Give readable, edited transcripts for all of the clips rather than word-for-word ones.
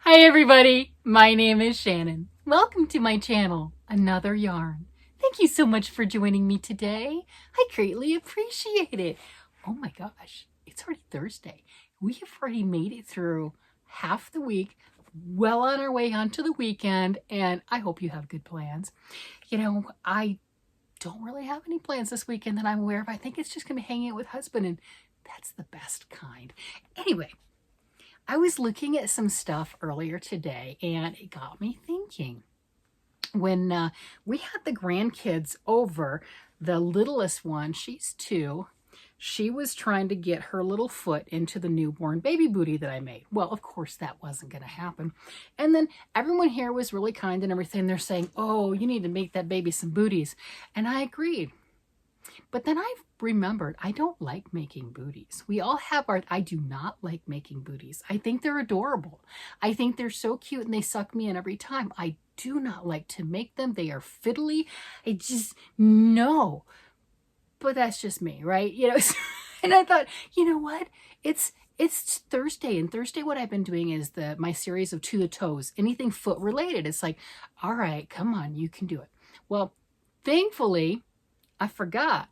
Hi everybody, my name is Shannon. Welcome to my channel, Another Yarn. Thank you so much for joining me today. I greatly appreciate it. Oh my gosh, it's already Thursday. We have already made it through half the week, well on our way onto the weekend, and I hope you have good plans. You know, I don't really have any plans this weekend that I'm aware of. I think it's just going to be hanging out with husband, and that's the best kind. Anyway, I was looking at some stuff earlier today and it got me thinking. When we had the grandkids over, the littlest one, she's 2, she was trying to get her little foot into the newborn baby booty that I made. Well, of course, that wasn't going to happen. And then everyone here was really kind and everything. They're saying, oh, you need to make that baby some booties. And I agreed. But then I remembered I don't like making booties. We all have our, I do not like making booties. I think they're adorable. I think they're so cute and they suck me in every time. I do not like to make them. They are fiddly. I just, no. But that's just me, right? You know, and I thought, you know what? It's Thursday, and Thursday what I've been doing is my series of To the Toes, anything foot related. It's like, all right, come on, you can do it. Well, thankfully, I forgot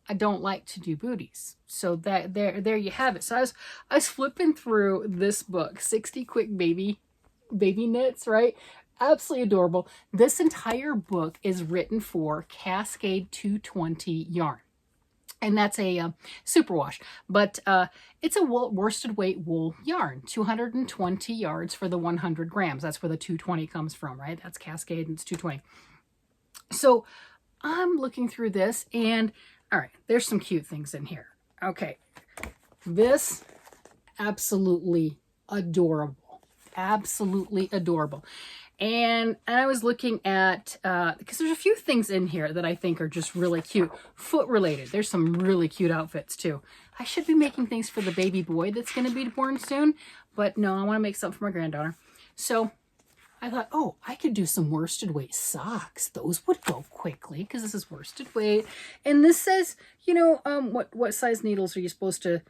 I don't like to do booties. So that there you have it. So I was flipping through this book, 60 Quick Baby Knits, right? Absolutely adorable. This entire book is written for Cascade 220 yarn. And that's a superwash, but it's a worsted weight wool yarn, 220 yards for the 100 grams. That's where the 220 comes from, right? That's Cascade and it's 220. So I'm looking through this and all right, there's some cute things in here. Okay, this, absolutely adorable. Absolutely adorable. And I was looking at, because there's a few things in here that I think are just really cute. Foot related. There's some really cute outfits too. I should be making things for the baby boy that's going to be born soon. But no, I want to make something for my granddaughter. So I thought, oh, I could do some worsted weight socks. Those would go quickly because this is worsted weight. And this says, you know, what size needles are you supposed to...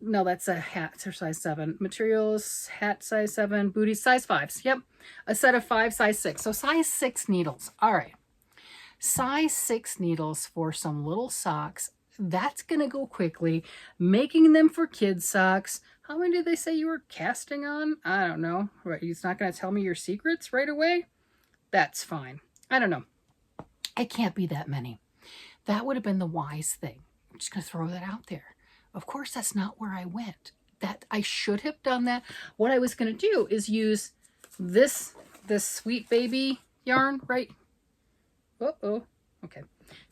No, that's a hat, or size 7. Materials, hat size 7, booties size 5s. Yep, a set of 5, size 6. So size 6 needles. All right, size 6 needles for some little socks. That's going to go quickly. Making them for kids socks. How many did they say you were casting on? I don't know. It's not going to tell me your secrets right away? That's fine. I don't know. It can't be that many. That would have been the wise thing. I'm just going to throw that out there. Of course, that's not where I went. That I should have done that. What I was going to do is use this Sweet Baby yarn, right? Uh-oh. Okay.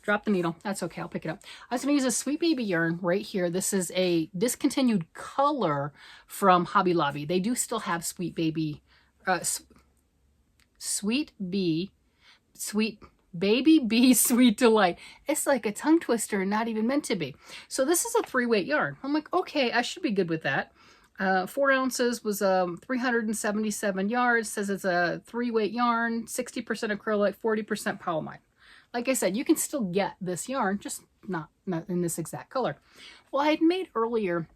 Drop the needle. That's okay. I'll pick it up. I was going to use a Sweet Baby yarn right here. This is a discontinued color from Hobby Lobby. They do still have Sweet Baby, Sweet Baby Bee Sweet Delight. It's like a tongue twister, not even meant to be. So this is a 3-weight yarn. I'm like, okay, I should be good with that. 4 ounces was 377 yards. Says it's a 3-weight yarn, 60% acrylic, 40% polyamide. Like I said, you can still get this yarn, just not in this exact color. Well, I had made earlier,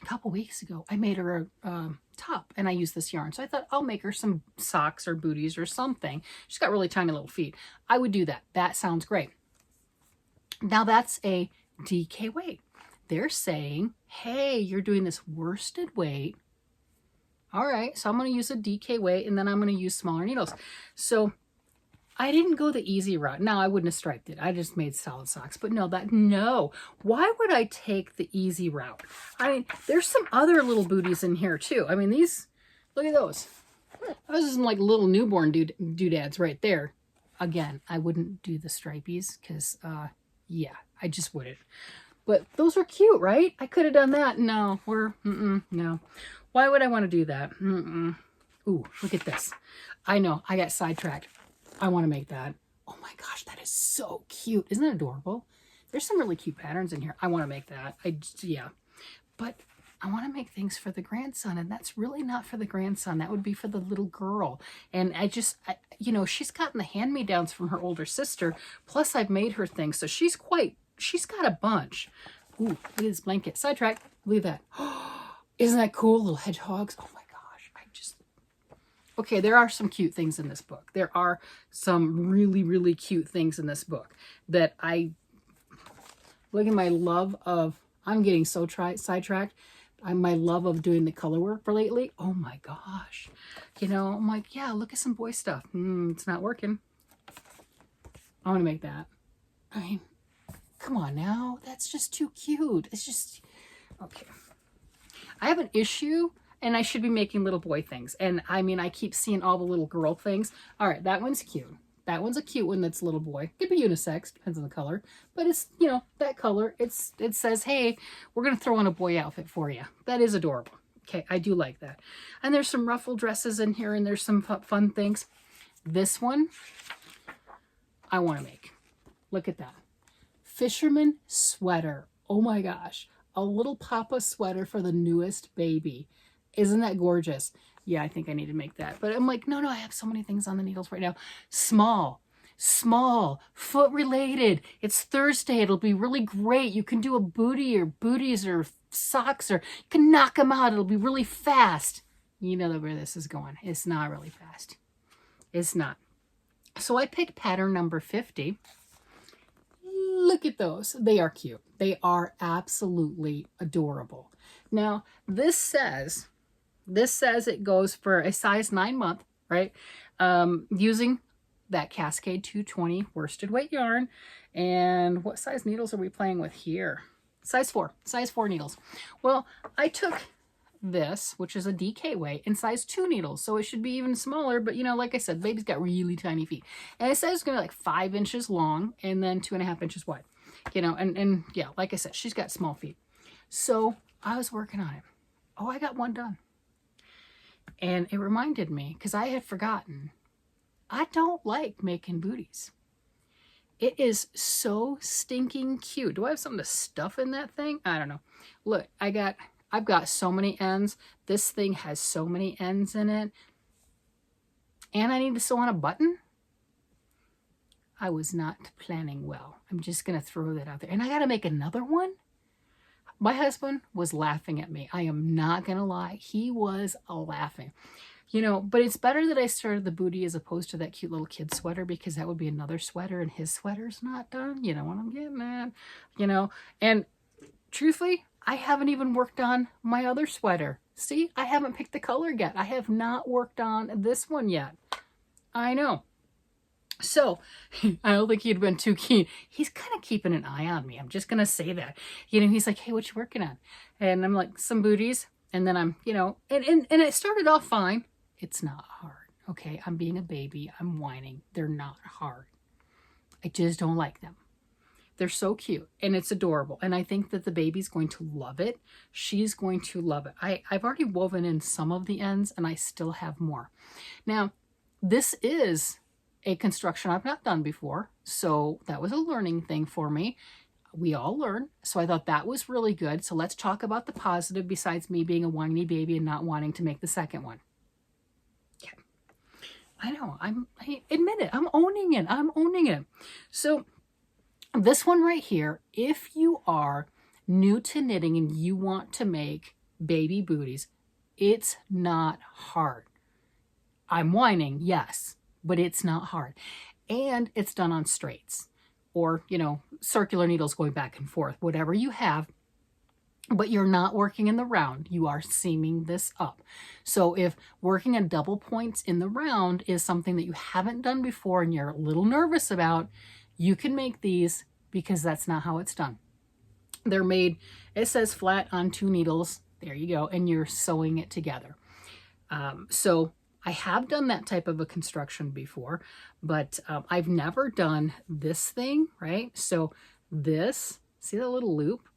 a couple weeks ago, I made her a top and I used this yarn. So I thought I'll make her some socks or booties or something. She's got really tiny little feet. I would do that. That sounds great. Now that's a DK weight. They're saying, hey, you're doing this worsted weight. All right, so I'm going to use a DK weight and then I'm going to use smaller needles. So I didn't go the easy route. Now I wouldn't have striped it. I just made solid socks. But no. Why would I take the easy route? I mean, there's some other little booties in here too. I mean, these, look at those. Those are some like little newborn doodads right there. Again, I wouldn't do the stripies because, yeah, I just wouldn't. But those are cute, right? I could have done that. No, no. Why would I want to do that? Ooh, look at this. I know, I got sidetracked. I want to make that. Oh my gosh, that is so cute. Isn't that adorable? There's some really cute patterns in here. I want to make that. Yeah. But I want to make things for the grandson, and that's really not for the grandson. That would be for the little girl. And you know, she's gotten the hand-me-downs from her older sister, plus I've made her things. So she's got a bunch. Ooh, look at this blanket. Sidetrack. Look at that. Isn't that cool? Little hedgehogs. Oh my gosh. Okay, there are some cute things in this book. There are some really, really cute things in this book that look at my love of, I'm getting so sidetracked. My love of doing the color work for lately. Oh my gosh. You know, I'm like, yeah, look at some boy stuff. It's not working. I want to make that. I mean, come on now. That's just too cute. It's just, okay. I have an issue, and I should be making little boy things. And I mean, I keep seeing all the little girl things. All right, that one's cute. That one's a cute one that's little boy. Could be unisex, depends on the color. But it's, you know, that color, it says, hey, we're going to throw on a boy outfit for you. That is adorable. Okay, I do like that. And there's some ruffle dresses in here, and there's some fun things. This one, I want to make. Look at that. Fisherman sweater. Oh my gosh. A little papa sweater for the newest baby. Isn't that gorgeous? Yeah, I think I need to make that. But I'm like, no, I have so many things on the needles right now. Small, foot related. It's Thursday. It'll be really great. You can do a booty or booties or socks, or you can knock them out. It'll be really fast. You know where this is going. It's not really fast. It's not. So I picked pattern number 50. Look at those. They are cute. They are absolutely adorable. Now, this says it goes for a size 9-month, right? Using that Cascade 220 worsted weight yarn. And what size needles are we playing with here? Size 4 needles. Well, I took this, which is a DK weight, in size 2 needles. So it should be even smaller, but you know, like I said, baby's got really tiny feet. And it says it's going to be like 5 inches long and then 2.5 inches wide. You know, and yeah, like I said, she's got small feet. So I was working on it. Oh, I got one done. And it reminded me, because I had forgotten, I don't like making booties. It is so stinking cute. Do I have something to stuff in that thing? I don't know. Look, I've got so many ends. This thing has so many ends in it. And I need to sew on a button. I was not planning well. I'm just going to throw that out there. And I got to make another one. My husband was laughing at me. I am not going to lie. He was laughing. You know, but it's better that I started the booty as opposed to that cute little kid sweater, because that would be another sweater and his sweater's not done. You know what I'm getting at? You know, and truthfully, I haven't even worked on my other sweater. See, I haven't picked the color yet. I have not worked on this one yet. I know. So, I don't think he'd been too keen. He's kind of keeping an eye on me. I'm just going to say that. You know, he's like, hey, what you working on? And I'm like, some booties. And then I'm, you know, and it started off fine. It's not hard. Okay, I'm being a baby. I'm whining. They're not hard. I just don't like them. They're so cute and it's adorable. And I think that the baby's going to love it. She's going to love it. I've already woven in some of the ends and I still have more. Now, this is a construction I've not done before. So that was a learning thing for me. We all learn. So I thought that was really good. So let's talk about the positive besides me being a whiny baby and not wanting to make the second one. Okay. I know. I admit it. I'm owning it. I'm owning it. So this one right here, if you are new to knitting and you want to make baby booties, it's not hard. I'm whining, yes, but it's not hard. And it's done on straights or, you know, circular needles going back and forth, whatever you have, but you're not working in the round. You are seaming this up. So if working at double points in the round is something that you haven't done before and you're a little nervous about, you can make these because that's not how it's done. They're made, it says flat on 2 needles. There you go. And you're sewing it together. So I have done that type of a construction before, but I've never done this thing, right? So this, see the little loop?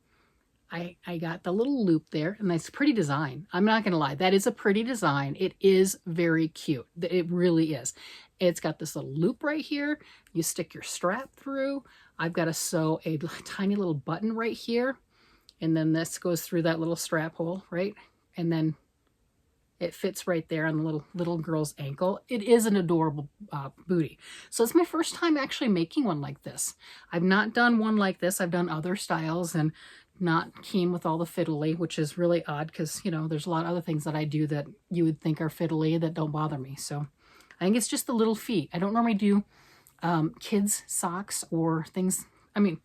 I got the little loop there, and that's a pretty design. I'm not going to lie. That is a pretty design. It is very cute. It really is. It's got this little loop right here. You stick your strap through. I've got to sew a tiny little button right here, and then this goes through that little strap hole, right? And then it fits right there on the little girl's ankle. It is an adorable booty. So it's my first time actually making one like this. I've not done one like this. I've done other styles, and not keen with all the fiddly, which is really odd because, you know, there's a lot of other things that I do that you would think are fiddly that don't bother me. So I think it's just the little feet. I don't normally do kids socks or things. I mean,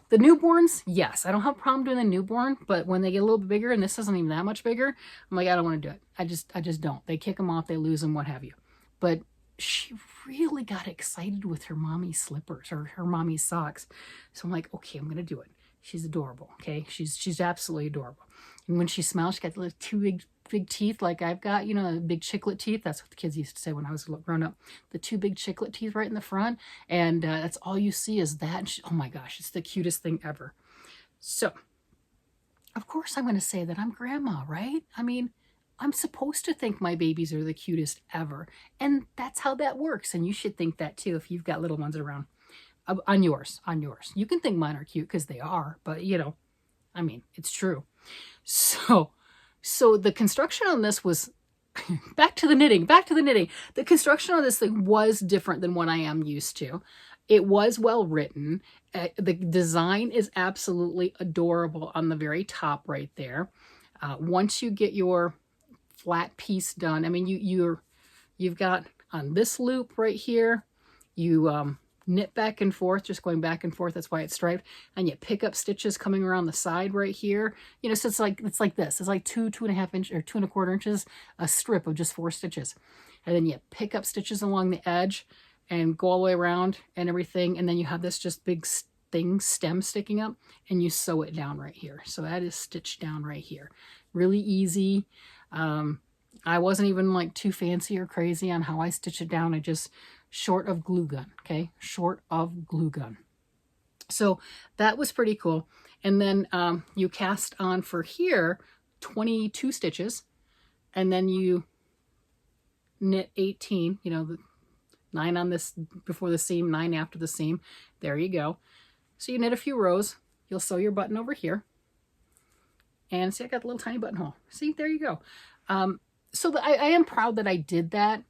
the newborns, yes, I don't have a problem doing the newborn, but when they get a little bit bigger, and this isn't even that much bigger, I'm like, I don't want to do it. I just don't. They kick them off, they lose them, what have you. But she really got excited with her mommy slippers or her mommy socks. So I'm like, okay, I'm going to do it. She's adorable. Okay. She's absolutely adorable. And when she smiles, she got the two big teeth like I've got, you know, big chiclet teeth. That's what the kids used to say when I was growing up. The two big chiclet teeth right in the front. And that's all you see is that. And oh my gosh, it's the cutest thing ever. So, of course, I'm going to say that I'm grandma, right? I mean, I'm supposed to think my babies are the cutest ever. And that's how that works. And you should think that too if you've got little ones around. On yours. You can think mine are cute because they are. But, you know, I mean, it's true. So the construction on this was, back to the knitting. The construction on this thing was different than what I am used to. It was well written. The design is absolutely adorable on the very top right there. Once you get your flat piece done, I mean, you've got on this loop right here, you knit back and forth, just going back and forth. That's why it's striped. And you pick up stitches coming around the side right here. You know, so it's like this. It's like 2.5 inches or 2.25 inches, a strip of just 4 stitches. And then you pick up stitches along the edge and go all the way around and everything. And then you have this just big stem sticking up, and you sew it down right here. So that is stitched down right here. Really easy. I wasn't even like too fancy or crazy on how I stitch it down. I just short of glue gun, okay? Short of glue gun. So that was pretty cool. And then you cast on for here 22 stitches, and then you knit 18, you know, 9 on this before the seam, 9 after the seam. There you go. So you knit a few rows. You'll sew your button over here. And see, I got a little tiny buttonhole. See, there you go. So I am proud that I did that.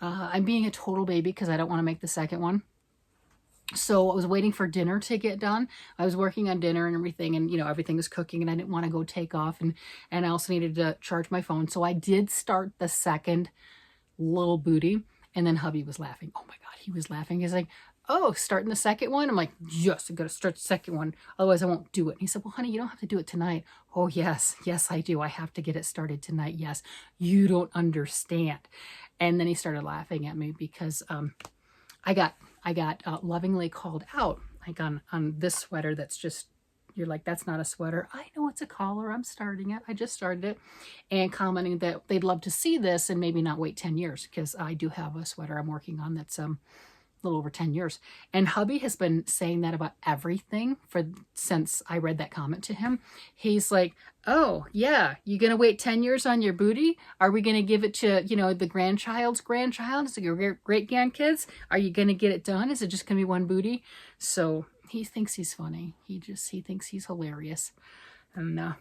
I'm being a total baby because I don't want to make the second one. So I was waiting for dinner to get done. I was working on dinner and everything, and, you know, everything was cooking, and I didn't want to go take off, and I also needed to charge my phone. So I did start the second little booty, and then hubby was laughing. Oh my God, he was laughing. He's like, oh, starting the second one? I'm like, yes, I got to start the second one. Otherwise, I won't do it. And he said, well, honey, you don't have to do it tonight. Oh, yes, I do. I have to get it started tonight. Yes, you don't understand. And then he started laughing at me because I got lovingly called out, like on this sweater that's just, you're like, that's not a sweater. I know it's a collar. I'm starting it. I just started it. And commenting that they'd love to see this and maybe not wait 10 years because I do have a sweater I'm working on that's a little over 10 years. And hubby has been saying that about everything since I read that comment to him. He's like, oh yeah, you gonna wait 10 years on your booty? Are we gonna give it to, you know, the grandchild's grandchild? Is it your great grandkids? Are you gonna get it done? Is it just gonna be one booty? So he thinks he's funny. He thinks he's hilarious. And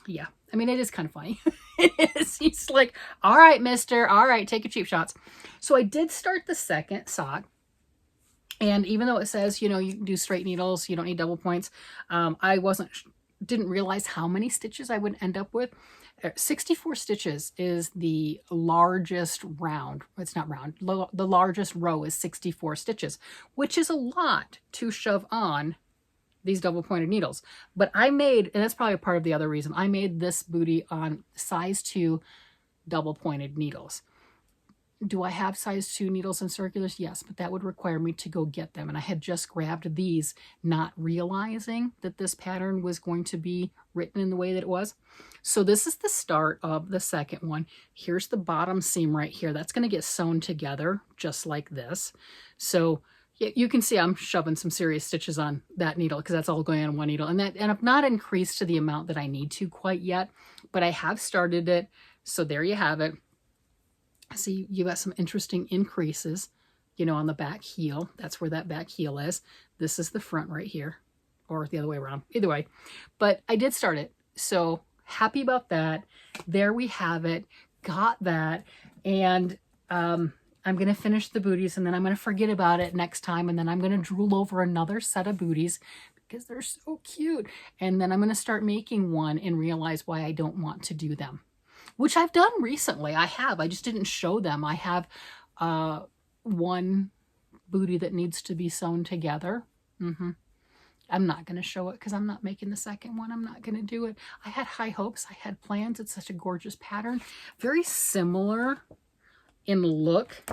yeah, I mean, it is kind of funny. It is. He's like, all right, mister, all right, take your cheap shots. So I did start the second sock. And even though it says, you know, you can do straight needles, you don't need double points, I didn't realize how many stitches I would end up with. 64 stitches is the largest round. It's not round. The largest row is 64 stitches, which is a lot to shove on these double pointed needles. But I made, and that's probably a part of the other reason, I made this booty on size 2 double pointed needles. Do I have size 2 needles and circulars? Yes, but that would require me to go get them. And I had just grabbed these, not realizing that this pattern was going to be written in the way that it was. So this is the start of the second one. Here's the bottom seam right here. That's going to get sewn together just like this. So you can see I'm shoving some serious stitches on that needle because that's all going on one needle. And I've not increased to the amount that I need to quite yet, but I have started it. So there you have it. So you got some interesting increases, you know, on the back heel. That's where that back heel is. This is the front right here, or the other way around. Either way. But I did start it. So happy about that. There we have it. Got that. And I'm going to finish the booties, and then I'm going to forget about it next time. And then I'm going to drool over another set of booties because they're so cute. And then I'm going to start making one and realize why I don't want to do them, which I've done recently. I just didn't show them. I have one booty that needs to be sewn together. I'm not going to show it because I'm not making the second one. I'm not going to do it. I had high hopes. I had plans. It's such a gorgeous pattern. Very similar in look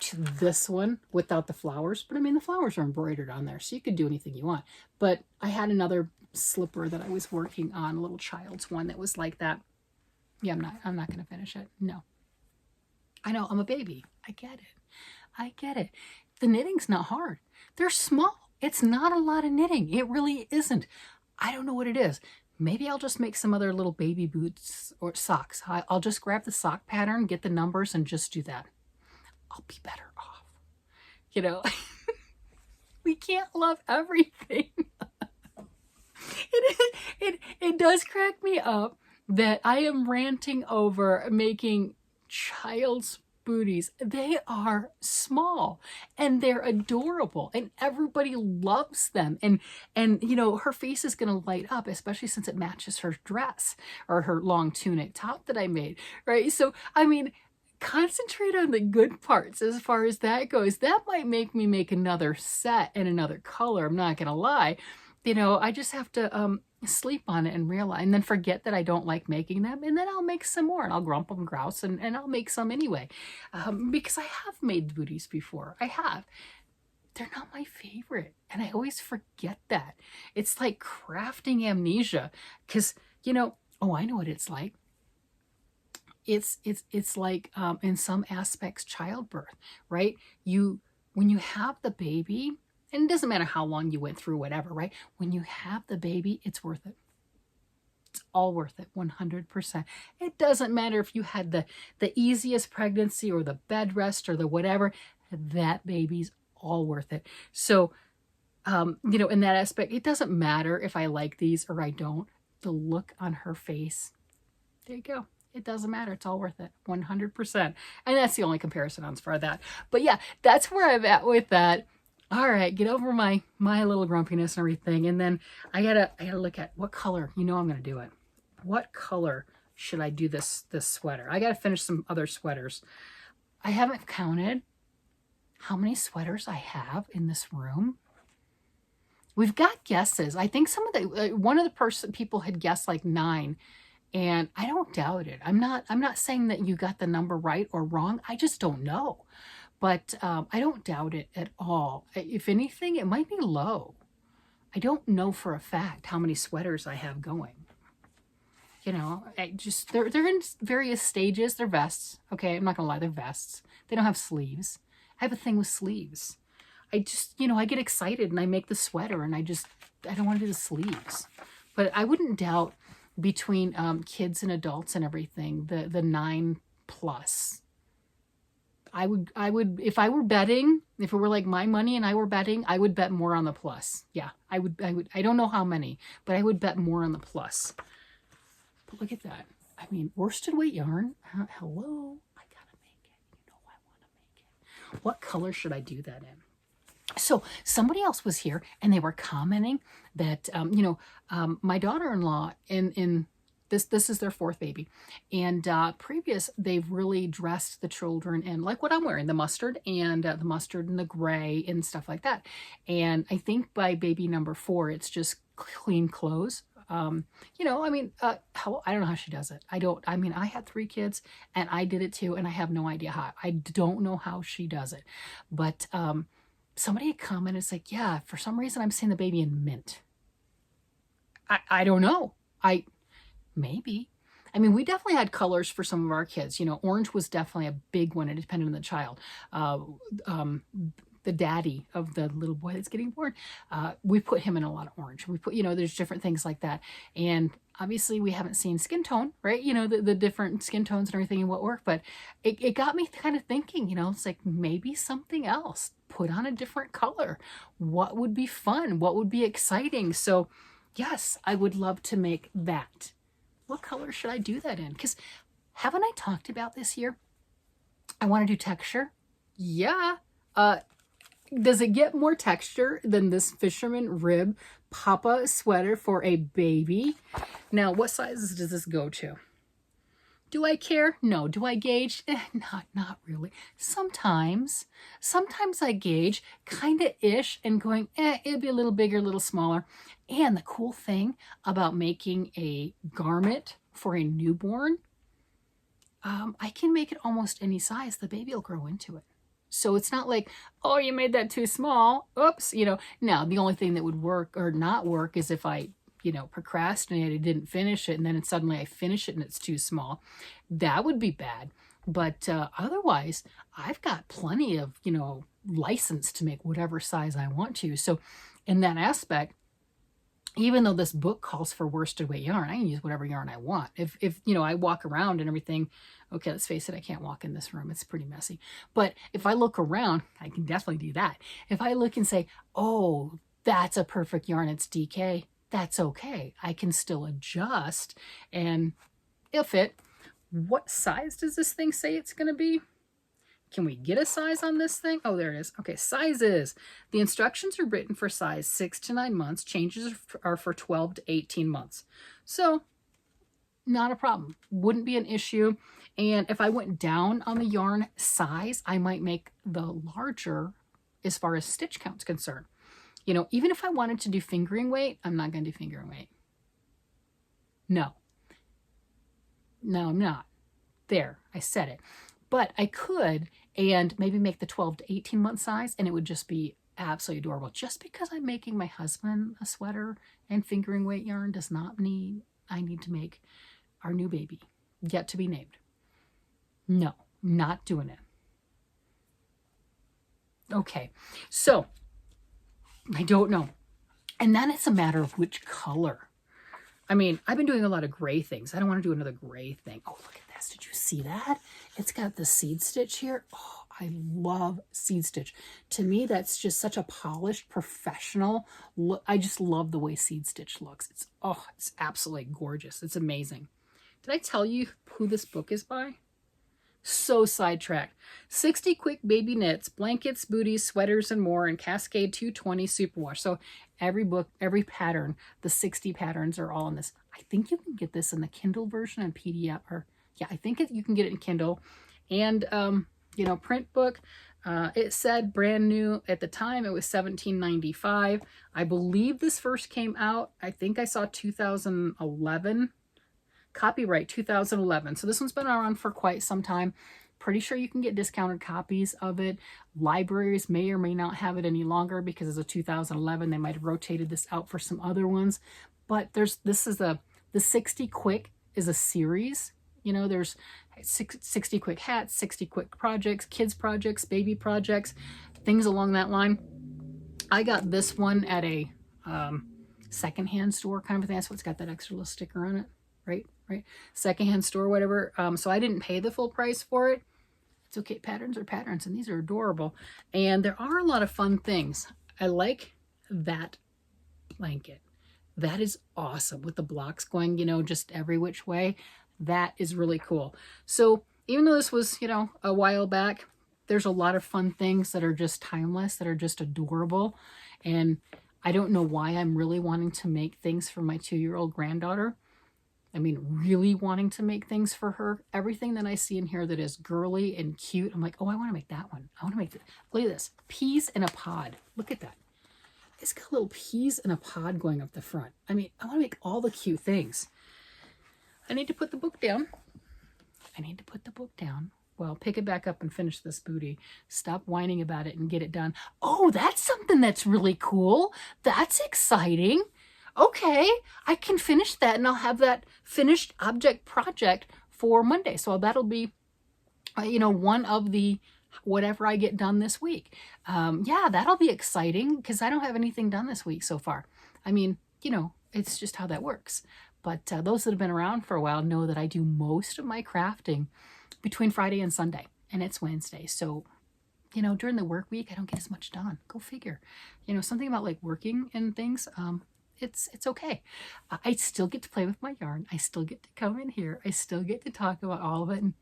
to this one without the flowers. But I mean, the flowers are embroidered on there, so you could do anything you want. But I had another slipper that I was working on, a little child's one that was like that. Yeah, I'm not going to finish it. No. I know, I'm a baby. I get it. I get it. The knitting's not hard. They're small. It's not a lot of knitting. It really isn't. I don't know what it is. Maybe I'll just make some other little baby boots or socks. I'll just grab the sock pattern, get the numbers, and just do that. I'll be better off. You know, we can't love everything. It does crack me up that I am ranting over making child's booties. They are small and they're adorable and everybody loves them. And you know, her face is going to light up, especially since it matches her dress or her long tunic top that I made, right? So, I mean, concentrate on the good parts as far as that goes. That might make me make another set in another color. I'm not going to lie. You know, I just have to sleep on it and realize, and then forget that I don't like making them, and then I'll make some more, and I'll grump and grouse, and I'll make some anyway, because I have made booties before. I have. They're not my favorite, and I always forget that. It's like crafting amnesia, because, you know, oh, I know what it's like. It's like, in some aspects, childbirth, right? When you have the baby, and it doesn't matter how long you went through, whatever, right? When you have the baby, it's worth it. It's all worth it, 100%. It doesn't matter if you had the easiest pregnancy or the bed rest or the whatever. That baby's all worth it. So, you know, in that aspect, it doesn't matter if I like these or I don't. The look on her face, there you go. It doesn't matter. It's all worth it, 100%. And that's the only comparison on for that. But yeah, that's where I'm at with that. All right, get over my little grumpiness and everything. And then I gotta look at what color. You know I'm gonna do it. What color should I do this sweater? I gotta finish some other sweaters. I haven't counted how many sweaters I have in this room. We've got guesses. I think some of the one of the people had guessed like 9, and I don't doubt it. I'm not saying that you got the number right or wrong. I just don't know. But I don't doubt it at all. If anything, it might be low. I don't know for a fact how many sweaters I have going. You know, they're in various stages. They're vests. Okay, I'm not gonna lie, they're vests. They don't have sleeves. I have a thing with sleeves. I just, you know, I get excited and I make the sweater and I don't want to do the sleeves. But I wouldn't doubt between kids and adults and everything, the 9+. I would, if I were betting, if it were like my money and I were betting, I would bet more on the plus. Yeah, I would, I don't know how many, but I would bet more on the plus. But look at that. I mean, worsted weight yarn. Hello, I gotta make it. You know I want to make it. What color should I do that in? So somebody else was here and they were commenting that, you know, my daughter-in-law in this is their 4th baby. And previous, they've really dressed the children in like what I'm wearing, the mustard and the gray and stuff like that. And I think by baby number 4, it's just clean clothes. You know, I mean, I don't know how she does it. I mean, I had 3 kids and I did it too. And I have no idea how. I don't know how she does it. But somebody had commented, it's like, yeah, for some reason I'm seeing the baby in mint. I don't know. Maybe. I mean, we definitely had colors for some of our kids. You know, orange was definitely a big one. It depended on the child. The daddy of the little boy that's getting born, we put him in a lot of orange. We put, you know, there's different things like that. And obviously we haven't seen skin tone, right? You know, the different skin tones and everything and what work. But it got me kind of thinking, you know, it's like maybe something else. Put on a different color. What would be fun? What would be exciting? So yes, I would love to make that. What color should I do that in? Because haven't I talked about this year? I want to do texture. Yeah. Does it get more texture than this fisherman rib papa sweater for a baby? Now, what sizes does this go to? Do I care? No. Do I gauge? Not really. Sometimes I gauge kind of ish and going, it'd be a little bigger, a little smaller. And the cool thing about making a garment for a newborn, I can make it almost any size. The baby will grow into it. So it's not like, oh, you made that too small. Oops, Now, the only thing that would work or not work is if I procrastinated, didn't finish it, and then suddenly I finish it and it's too small. That would be bad. But otherwise, I've got plenty of, license to make whatever size I want to. So in that aspect, even though this book calls for worsted weight yarn, I can use whatever yarn I want. If I walk around and everything, okay, let's face it, I can't walk in this room. It's pretty messy. But if I look around, I can definitely do that. If I look and say, oh, that's a perfect yarn, it's DK, that's okay. I can still adjust and it'll fit. What size does this thing say it's going to be? Can we get a size on this thing? Oh, there it is. Okay, sizes. The instructions are written for size 6 to 9 months. Changes are for 12 to 18 months. So, not a problem. Wouldn't be an issue. And if I went down on the yarn size, I might make the larger as far as stitch count's concerned. Even if I wanted to do fingering weight, I'm not going to do fingering weight. No, I'm not. There, I said it. But I could, and maybe make the 12 to 18 month size, and it would just be absolutely adorable. Just because I'm making my husband a sweater and fingering weight yarn does not mean I need to make our new baby, yet to be named. No, not doing it. Okay, so I don't know. And then it's a matter of which color. I mean, I've been doing a lot of gray things. I don't want to do another gray thing. Oh, look at this. Did you see that? It's got the seed stitch here. Oh, I love seed stitch. To me, that's just such a polished, professional look. I just love the way seed stitch looks. It's absolutely gorgeous. It's amazing. Did I tell you who this book is by? So sidetracked. 60 quick baby knits, blankets, booties, sweaters, and more, and Cascade 220 superwash. So every book, every pattern, the 60 patterns are all in this. I think you can get this in the Kindle version and PDF, or yeah, I think you can get it in Kindle and print book. It said brand new at the time. It was $17.95. I believe this first came out, I think I saw 2011. Copyright 2011. So this one's been around for quite some time. Pretty sure you can get discounted copies of it. Libraries may or may not have it any longer because it's a 2011. They might have rotated this out for some other ones. But the 60 Quick is a series. There's 60 quick hats, 60 quick projects, kids projects, baby projects, things along that line. I got this one at a secondhand store kind of thing. That's what's got that extra little sticker on it. Right? Secondhand store, whatever. So I didn't pay the full price for it. It's okay. Patterns are patterns, and these are adorable. And there are a lot of fun things. I like that blanket. That is awesome with the blocks going, just every which way. That is really cool. So even though this was, a while back, there's a lot of fun things that are just timeless, that are just adorable. And I don't know why I'm really wanting to make things for my 2-year-old granddaughter. I mean, really wanting to make things for her. Everything that I see in here that is girly and cute, I'm like, oh, I want to make that one. I want to make that. Look at this. Peas in a pod. Look at that. It's got little peas in a pod going up the front. I mean, I want to make all the cute things. I need to put the book down. Well, pick it back up and finish this booty. Stop whining about it and get it done. Oh, that's something that's really cool. That's exciting. Okay, I can finish that and I'll have that finished object project for Monday. So that'll be, one of the whatever I get done this week. Yeah, that'll be exciting because I don't have anything done this week so far. I mean, it's just how that works. But those that have been around for a while know that I do most of my crafting between Friday and Sunday, and it's Wednesday. So, during the work week, I don't get as much done. Go figure. Something about like working and things, it's okay. I still get to play with my yarn. I still get to come in here. I still get to talk about all of it. And,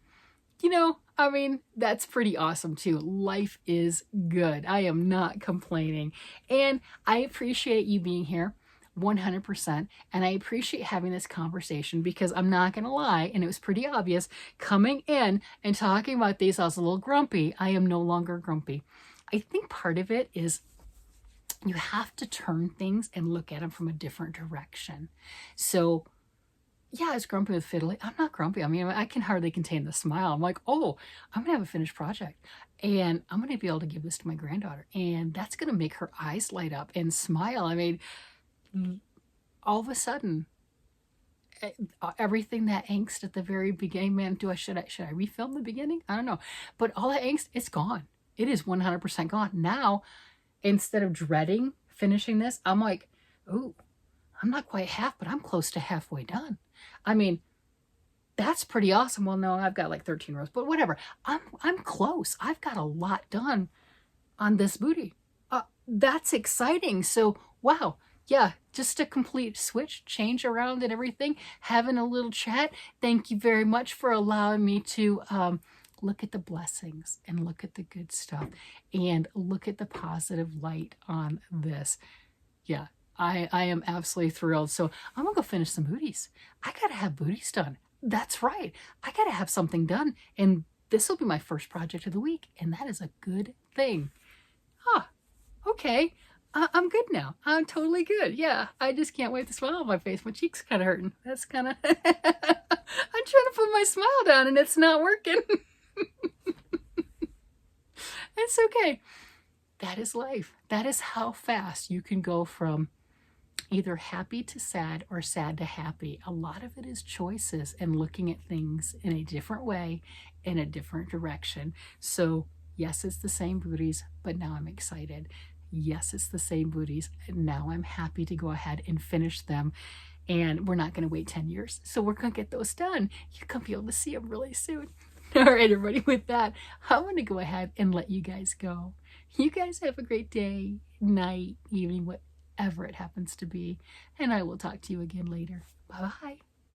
I mean, that's pretty awesome too. Life is good. I am not complaining. And I appreciate you being here 100%. And I appreciate having this conversation because I'm not going to lie, and it was pretty obvious coming in and talking about these, I was a little grumpy. I am no longer grumpy. I think part of it is you have to turn things and look at them from a different direction. So yeah, I was grumpy with fiddly. I'm not grumpy. I mean, I can hardly contain the smile. I'm like, oh, I'm going to have a finished project. And I'm going to be able to give this to my granddaughter. And that's going to make her eyes light up and smile. I mean, all of a sudden, everything that angst at the very beginning, man, should I refilm the beginning? I don't know. But all that angst, it's gone. It is 100% gone. Now, instead of dreading finishing this, I'm like, ooh, I'm not quite half, but I'm close to halfway done. I mean, that's pretty awesome. Well, no, I've got like 13 rows, but whatever. I'm close. I've got a lot done on this booty. That's exciting. So, wow. Yeah, just a complete switch, change around and everything, having a little chat. Thank you very much for allowing me to look at the blessings and look at the good stuff and look at the positive light on this. Yeah. I am absolutely thrilled. So I'm going to go finish some booties. I got to have booties done. That's right. I got to have something done. And this will be my first project of the week. And that is a good thing. Okay. I'm good now. I'm totally good. Yeah. I just can't wait to smile on my face. My cheek's kind of hurting. That's kind of, I'm trying to put my smile down and it's not working. It's okay. That is life. That is how fast you can go from either happy to sad or sad to happy. A lot of it is choices and looking at things in a different way, in a different direction. So yes, it's the same booties, but now I'm excited. Yes, it's the same booties. And now I'm happy to go ahead and finish them. And we're not going to wait 10 years. So we're going to get those done. You're going to be able to see them really soon. All right, everybody, with that, I'm going to go ahead and let you guys go. You guys have a great day, night, evening, whatever it happens to be. And I will talk to you again later. Bye-bye.